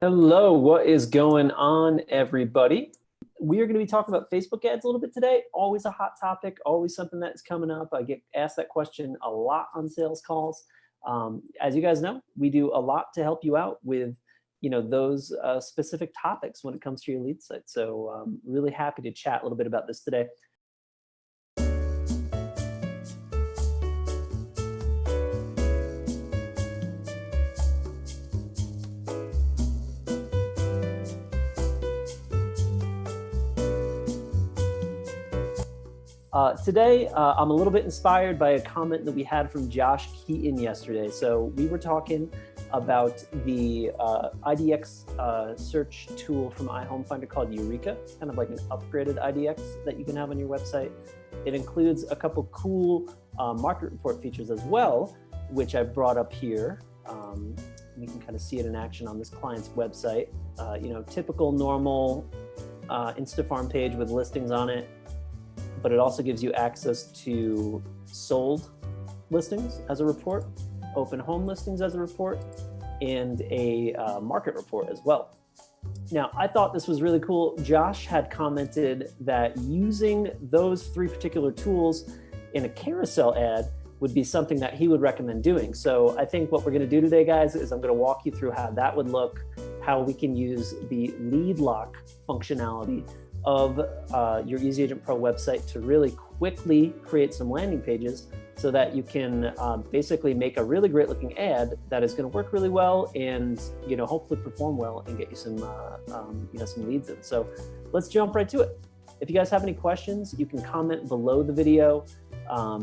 Hello, what is going on, everybody? We are going to be talking about Facebook ads a little bit today. Always a hot topic, always something that's coming up. I get asked that question a lot on sales calls. As you guys know, we do a lot to help you out with those specific topics when it comes to your lead site. So really happy to chat a little bit about this today. Today, I'm a little bit inspired by a comment that we had from Josh Keaton yesterday. So we were talking about the IDX search tool from iHomeFinder called Eureka, kind of like an upgraded IDX that you can have on your website. It includes a couple cool market report features as well, which I've brought up here. You can kind of see it in action on this client's website. Typical normal Instafarm page with listings on it. But it also gives you access to sold listings as a report, open home listings as a report, and a market report as well. Now, I thought this was really cool. Josh had commented that using those three particular tools in a carousel ad would be something that he would recommend doing. So I think what we're going to do today, guys, is I'm going to walk you through how that would look, how we can use the lead lock functionality of your EasyAgentPro website to really quickly create some landing pages so that you can basically make a really great looking ad that is going to work really well and hopefully perform well and get you some some leads in. So let's jump right to it. If you guys have any questions, you can comment below the video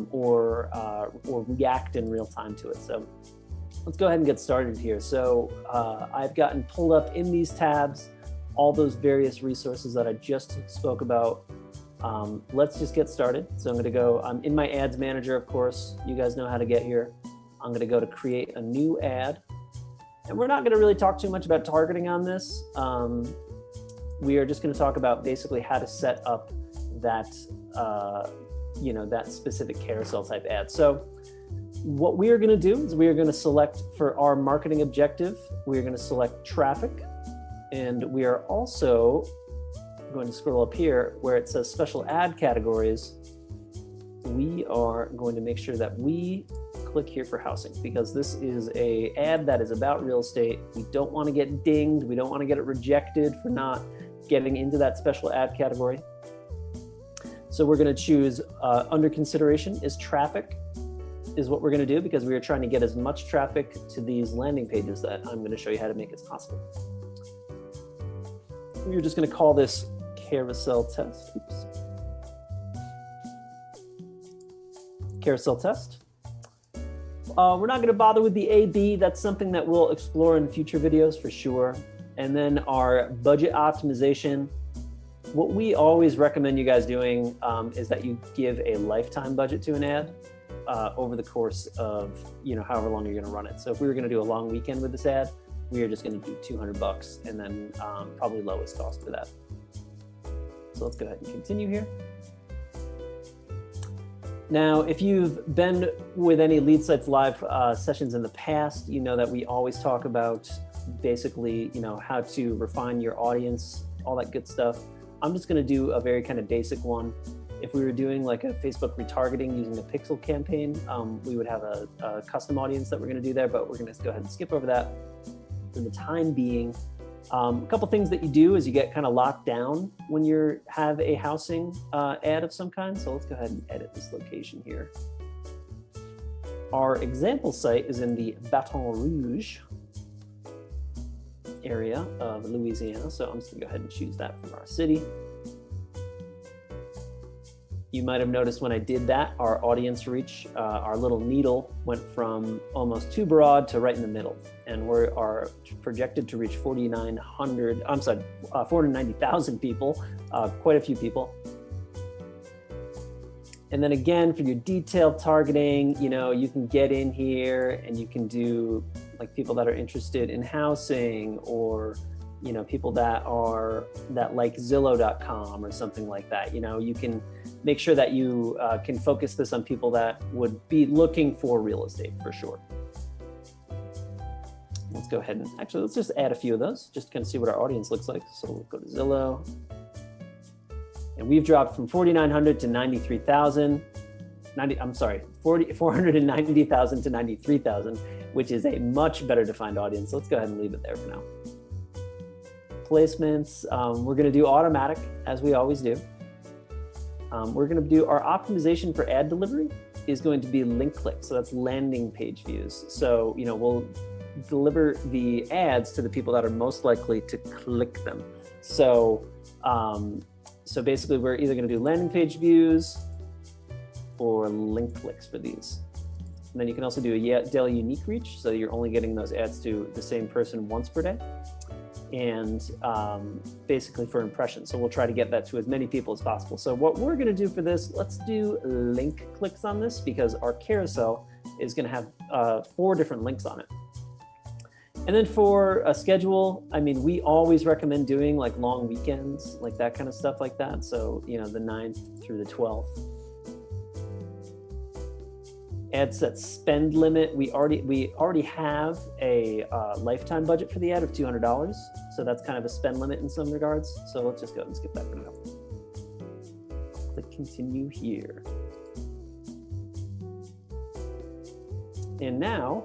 or react in real time to it. So let's go ahead and get started here. So I've gotten pulled up in these tabs all those various resources that I just spoke about. Let's just get started. So I'm in my ads manager, of course. You guys know how to get here. I'm gonna go to create a new ad. And we're not gonna really talk too much about targeting on this. We are just gonna talk about basically how to set up that, that specific carousel type ad. So what we are gonna do is we are gonna select for our marketing objective, we are gonna select traffic. And we are also going to scroll up here where it says special ad categories. We are going to make sure that we click here for housing because this is an ad that is about real estate. We don't want to get dinged. We don't want to get it rejected for not getting into that special ad category. So we're going to choose under consideration is traffic is what we're going to do because we are trying to get as much traffic to these landing pages that I'm going to show you how to make as possible. We're just going to call this carousel test. Oops. Carousel test. We're not going to bother with the A/B. That's something that we'll explore in future videos for sure. And then our budget optimization. What we always recommend you guys doing is that you give a lifetime budget to an ad over the course of however long you're going to run it. So if we were going to do a long weekend with this ad, we are just going to do $200 and then probably lowest cost for that. So let's go ahead and continue here. Now, if you've been with any Lead Sites Live sessions in the past, you know that we always talk about basically, how to refine your audience, all that good stuff. I'm just going to do a very kind of basic one. If we were doing like a Facebook retargeting using a pixel campaign, we would have a custom audience that we're going to do there, but we're going to go ahead and skip over that. For the time being, a couple things that you do is you get kind of locked down when you have a housing ad of some kind. So let's go ahead and edit this location here. Our example site is in the Baton Rouge area of Louisiana. So I'm just gonna go ahead and choose that from our city. You might have noticed when I did that, our audience reach, our little needle went from almost too broad to right in the middle. And we are projected to reach 490,000 people, quite a few people. And then again, for your detailed targeting, you can get in here and you can do like people that are interested in housing or people that like Zillow.com or something like that. You can make sure that you can focus this on people that would be looking for real estate for sure. let's go ahead and actually, let's just add a few of those, just to kind of see what our audience looks like. So we'll go to Zillow. And we've dropped from 4,900 to 93,000. I'm sorry, 490,000 to 93,000, which is a much better defined audience. So let's go ahead and leave it there for now. Placements, we're going to do automatic, as we always do. We're going to do our optimization for ad delivery is going to be link click. So that's landing page views. So, we'll deliver the ads to the people that are most likely to click them. So, so basically we're either going to do landing page views or link clicks for these. And then you can also do a daily unique reach. So you're only getting those ads to the same person once per day. And basically for impressions. So we'll try to get that to as many people as possible. So what we're going to do for this, let's do link clicks on this, because our carousel is going to have 4 different links on it. And then for a schedule, I mean, we always recommend doing like long weekends, like that kind of stuff like that. So, the 9th through the 12th. Ad set spend limit. We already have a lifetime budget for the ad of $200. So that's kind of a spend limit in some regards. So let's just go ahead and skip that for now. Click continue here. And now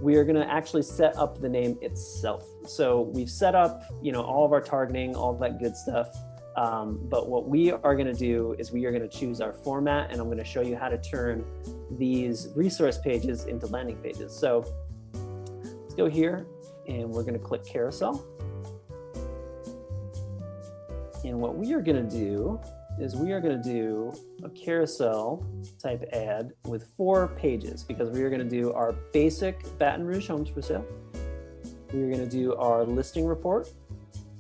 we are going to actually set up the name itself. So we've set up, all of our targeting, all of that good stuff. But what we are going to do is we are going to choose our format, and I'm going to show you how to turn these resource pages into landing pages. So let's go here, and we're going to click carousel. And what we are going to do is we are going to do a carousel type ad with 4 pages, because we are going to do our basic Baton Rouge homes for sale. We are going to do our listing report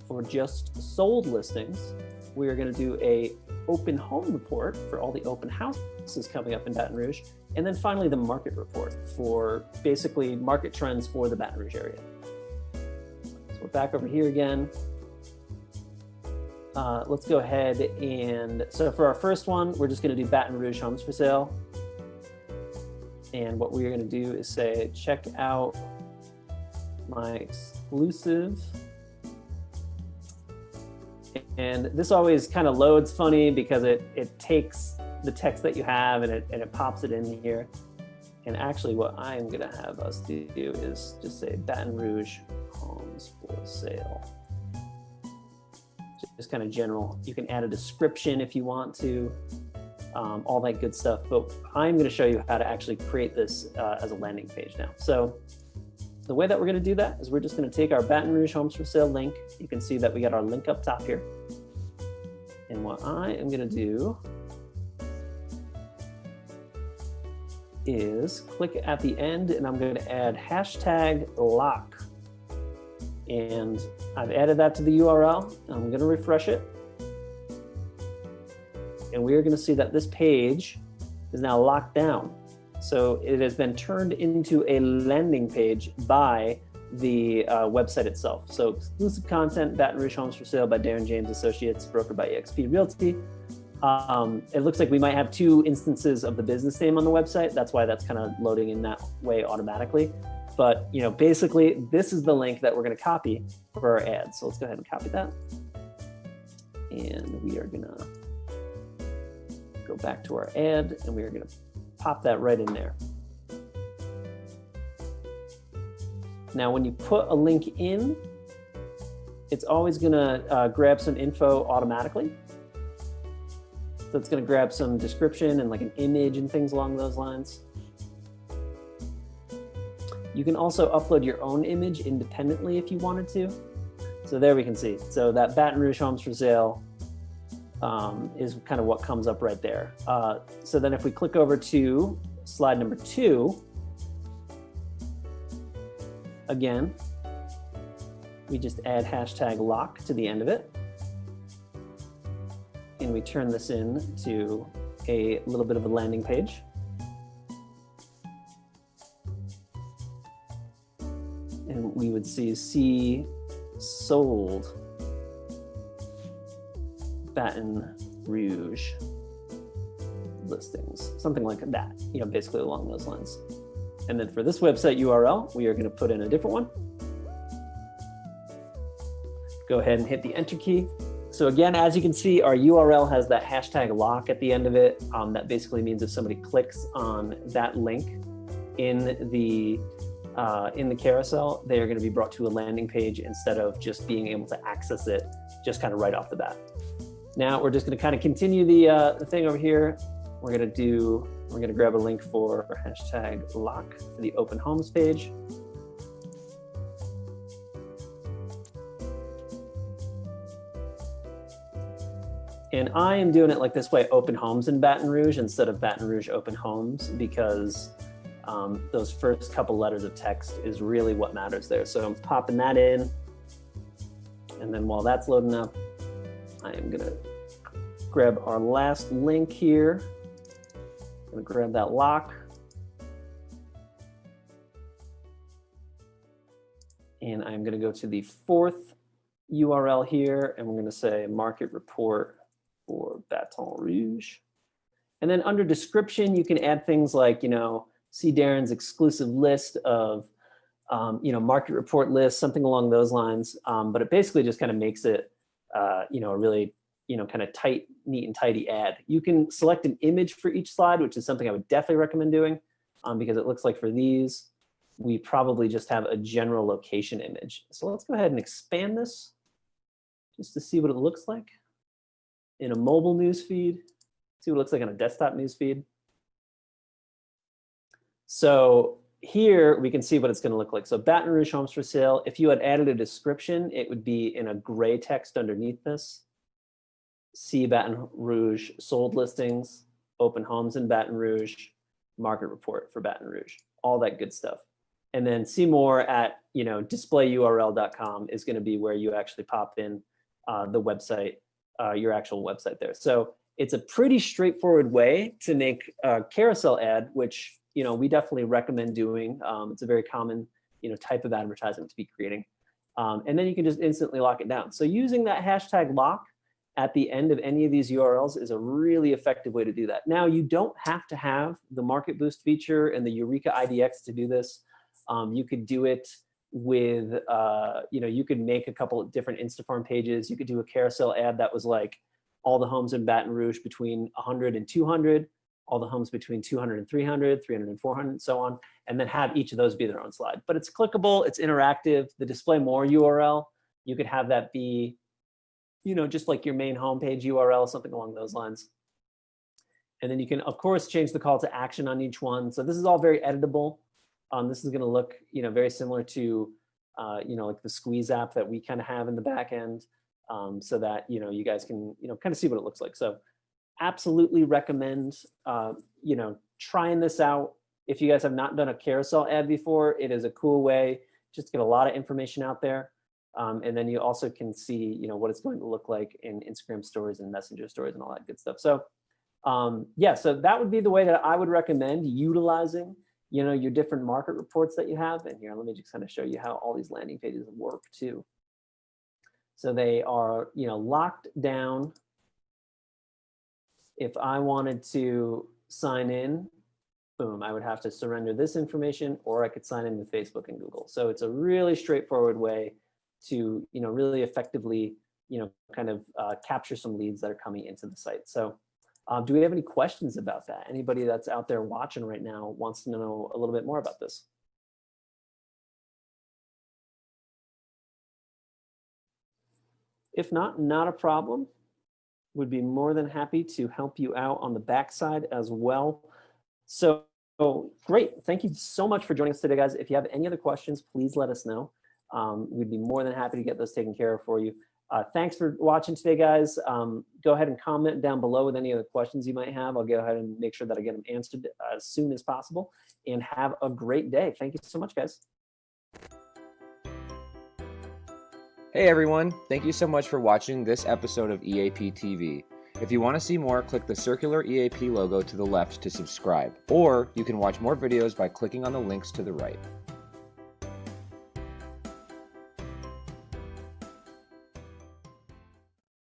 for just sold listings. We are going to do a open home report for all the open houses coming up in Baton Rouge. And then finally, the market report for basically market trends for the Baton Rouge area. So we're back over here again. Let's go ahead and, so for our first one, we're just going to do Baton Rouge homes for sale. And what we're going to do is say, check out my exclusive. And this always kind of loads funny because it takes the text that you have and it pops it in here. And actually what I'm going to have us do is just say Baton Rouge homes for sale. Just kind of general. You can add a description if you want to, all that good stuff. But I'm going to show you how to actually create this as a landing page now. So the way that we're going to do that is we're just going to take our Baton Rouge homes for sale link. You can see that we got our link up top here. And what I am going to do is click at the end, and I'm going to add hashtag lock. And I've added that to the URL. I'm going to refresh it. And we are going to see that this page is now locked down. So it has been turned into a landing page by the website itself. So exclusive content, Baton Rouge homes for sale by Darren James Associates, brokered by eXp Realty. It looks like we might have 2 instances of the business name on the website. That's why that's kind of loading in that way automatically. But basically this is the link that we're going to copy for our ads. So let's go ahead and copy that. And we are going to go back to our ad, and we are going to pop that right in there. Now, when you put a link in, it's always going to grab some info automatically. So it's going to grab some description and like an image and things along those lines. You can also upload your own image independently if you wanted to. So there we can see. So that Baton Rouge homes for sale is kind of what comes up right there. So then if we click over to slide number 2, again, we just add hashtag lock to the end of it. And we turn this into a little bit of a landing page. And we would see sold Baton Rouge listings, something like that, basically along those lines. And then for this website URL, we are going to put in a different one. Go ahead and hit the enter key. So again, as you can see, our URL has that hashtag lock at the end of it. That basically means if somebody clicks on that link in the carousel, they are going to be brought to a landing page instead of just being able to access it just kind of right off the bat. Now we're just going to kind of continue the thing over here. We're going to grab a link for hashtag lock for the open homes page. And I am doing it like this way, open homes in Baton Rouge instead of Baton Rouge open homes, because those first couple letters of text is really what matters there. So I'm popping that in. And then while that's loading up, I am gonna grab our last link here. I'm gonna grab that lock. And I'm gonna go to the fourth URL here, and we're gonna say market report for Baton Rouge. And then under description, you can add things like, see Darren's exclusive list of, market report list, something along those lines. But it basically just kind of makes it, a really, kind of tight, neat and tidy ad. You can select an image for each slide, which is something I would definitely recommend doing, because it looks like for these, we probably just have a general location image. So let's go ahead and expand this just to see what it looks like in a mobile news feed, see what it looks like on a desktop news feed. So here we can see what it's going to look like. So Baton Rouge homes for sale. If you had added a description, it would be in a gray text underneath this. See Baton Rouge sold listings, open homes in Baton Rouge, market report for Baton Rouge, all that good stuff. And then see more at displayurl.com is going to be where you actually pop in the website, your actual website there. So it's a pretty straightforward way to make a carousel ad, which we definitely recommend doing. It's a very common type of advertisement to be creating. And then you can just instantly lock it down. So using that hashtag lock at the end of any of these URLs is a really effective way to do that. Now, you don't have to have the Market Boost feature and the Eureka IDX to do this. You could do it with, you could make a couple of different Instafarm pages. You could do a carousel ad that was like all the homes in Baton Rouge between 100 and 200, all the homes between 200 and 300, 300 and 400, and so on, and then have each of those be their own slide. But it's clickable, it's interactive. The display more URL, you could have that be, just like your main homepage URL, something along those lines. And then you can, of course, change the call to action on each one. So this is all very editable. This is going to look, very similar to, like the Squeeze app that we kind of have in the back end, so that, you guys can, kind of see what it looks like. So absolutely recommend, trying this out. If you guys have not done a carousel ad before, it is a cool way just to get a lot of information out there. And then you also can see, what it's going to look like in Instagram stories and Messenger stories and all that good stuff. So yeah, so that would be the way that I would recommend utilizing, your different market reports that you have. And here, let me just kind of show you how all these landing pages work too. So they are, locked down. If I wanted to sign in, boom, I would have to surrender this information, or I could sign in with Facebook and Google. So it's a really straightforward way to, really effectively, kind of capture some leads that are coming into the site. So do we have any questions about that? Anybody that's out there watching right now wants to know a little bit more about this? If not, not a problem. Would be more than happy to help you out on the backside as well. So great. Thank you so much for joining us today, guys. If you have any other questions, please let us know. We'd be more than happy to get those taken care of for you. Thanks for watching today, guys. Go ahead and comment down below with any other questions you might have. I'll go ahead and make sure that I get them answered as soon as possible. And have a great day. Thank you so much, guys. Hey everyone, thank you so much for watching this episode of EAP TV. If you want to see more, click the circular EAP logo to the left to subscribe, or you can watch more videos by clicking on the links to the right.